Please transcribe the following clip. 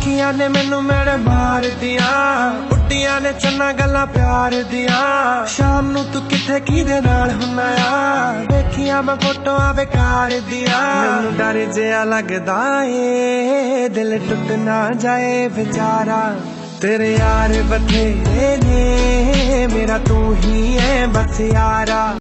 अखियां ने मैनू मेरे मार दिया, उड्डियां ने चन्ना गल्लां प्यार दिया। शाम नू तू किथे किदे नाल हुन्ना आ, देखिया मैं फोटोआं बेकार दिया। मैनू डर जिहा लगदा ए दिल टुट ना जाए बेचारा, तेरे यार बथेरे ने मेरा तू ही है बस यारा।